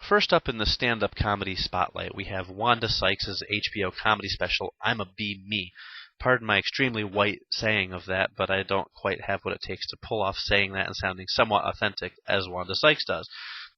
First up in the stand-up comedy spotlight, we have Wanda Sykes' HBO comedy special, I'm a Bee Me. Pardon my extremely white saying of that, but I don't quite have what it takes to pull off saying that and sounding somewhat authentic as Wanda Sykes does.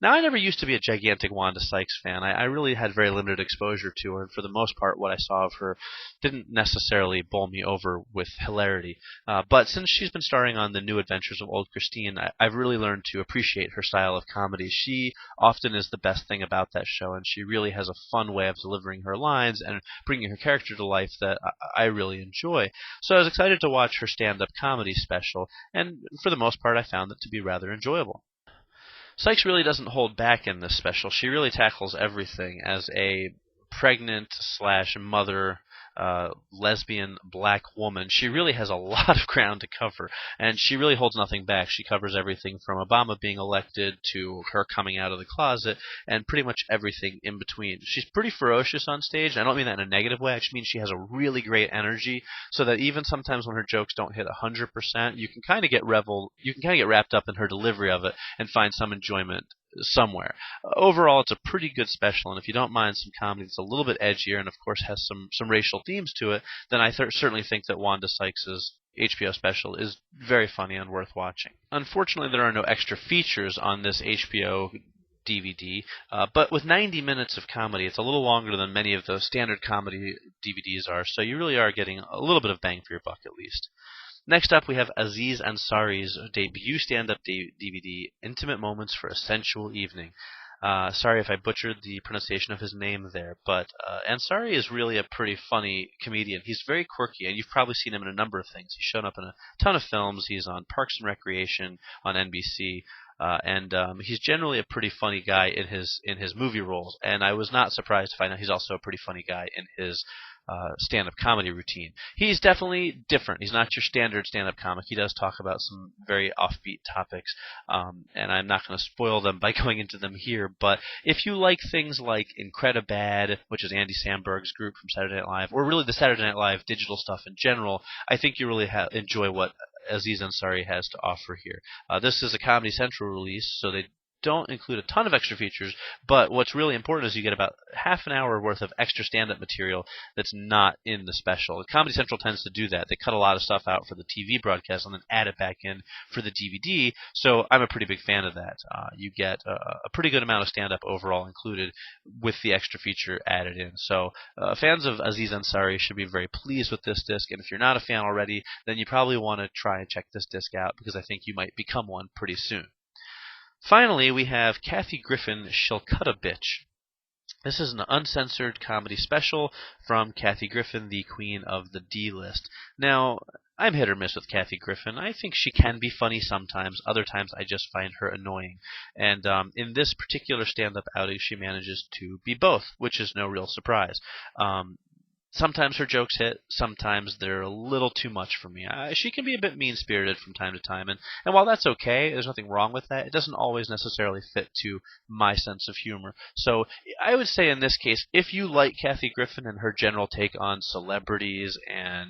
Now, I never used to be a gigantic Wanda Sykes fan. I really had very limited exposure to her, and for the most part, what I saw of her didn't necessarily bowl me over with hilarity. But since she's been starring on The New Adventures of Old Christine, I've really learned to appreciate her style of comedy. She often is the best thing about that show, and she really has a fun way of delivering her lines and bringing her character to life that I really enjoy. So I was excited to watch her stand-up comedy special, and for the most part, I found it to be rather enjoyable. Sykes really doesn't hold back in this special. She really tackles everything as a pregnant slash mother lesbian black woman. She really has a lot of ground to cover, and she really holds nothing back. She covers everything from Obama being elected to her coming out of the closet, and pretty much everything in between. She's pretty ferocious on stage. I don't mean that in a negative way. I actually mean she has a really great energy, so that even sometimes when her jokes don't hit 100%, you can kind of get wrapped up in her delivery of it and find some enjoyment somewhere. Overall, it's a pretty good special, and if you don't mind some comedy that's a little bit edgier and, of course, has some racial themes to it, then I certainly think that Wanda Sykes' HBO special is very funny and worth watching. Unfortunately, there are no extra features on this HBO DVD, but with 90 minutes of comedy, it's a little longer than many of those standard comedy DVDs are, so you really are getting a little bit of bang for your buck at least. Next up, we have Aziz Ansari's debut stand-up DVD, Intimate Moments for a Sensual Evening. Sorry if I butchered the pronunciation of his name there, but Ansari is really a pretty funny comedian. He's very quirky, and you've probably seen him in a number of things. He's shown up in a ton of films. He's on Parks and Recreation on NBC. And he's generally a pretty funny guy in his movie roles, and I was not surprised to find out he's also a pretty funny guy in his stand-up comedy routine. He's definitely different. He's not your standard stand-up comic. He does talk about some very offbeat topics, and I'm not going to spoil them by going into them here, but if you like things like Incredibad, which is Andy Samberg's group from Saturday Night Live, or really the Saturday Night Live digital stuff in general, I think you really enjoy what Aziz Ansari has to offer here. This is a Comedy Central release, so they don't include a ton of extra features, but what's really important is you get about half an hour worth of extra stand-up material that's not in the special. Comedy Central tends to do that. They cut a lot of stuff out for the TV broadcast and then add it back in for the DVD, so I'm a pretty big fan of that. You get a pretty good amount of stand-up overall included with the extra feature added in. So fans of Aziz Ansari should be very pleased with this disc, and if you're not a fan already, then you probably want to try and check this disc out because I think you might become one pretty soon. Finally, we have Kathy Griffin, She'll Cut a Bitch. This is an uncensored comedy special from Kathy Griffin, the queen of the D-list. Now, I'm hit or miss with Kathy Griffin. I think she can be funny sometimes. Other times, I just find her annoying. And in this particular stand-up outing, she manages to be both, which is no real surprise. Sometimes her jokes hit, sometimes they're a little too much for me. She can be a bit mean-spirited from time to time, and while that's okay, there's nothing wrong with that, it doesn't always necessarily fit to my sense of humor. So I would say in this case, if you like Kathy Griffin and her general take on celebrities and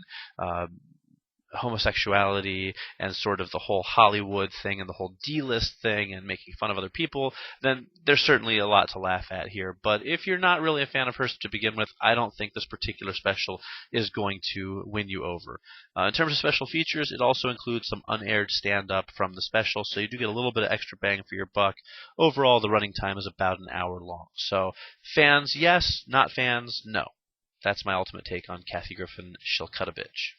homosexuality and sort of the whole Hollywood thing and the whole D-list thing and making fun of other people, then there's certainly a lot to laugh at here. But if you're not really a fan of hers to begin with, I don't think this particular special is going to win you over. In terms of special features, it also includes some unaired stand-up from the special, so you do get a little bit of extra bang for your buck. Overall, the running time is about an hour long. So fans, yes. Not fans, no. That's my ultimate take on Kathy Griffin, She'll Cut a Bitch.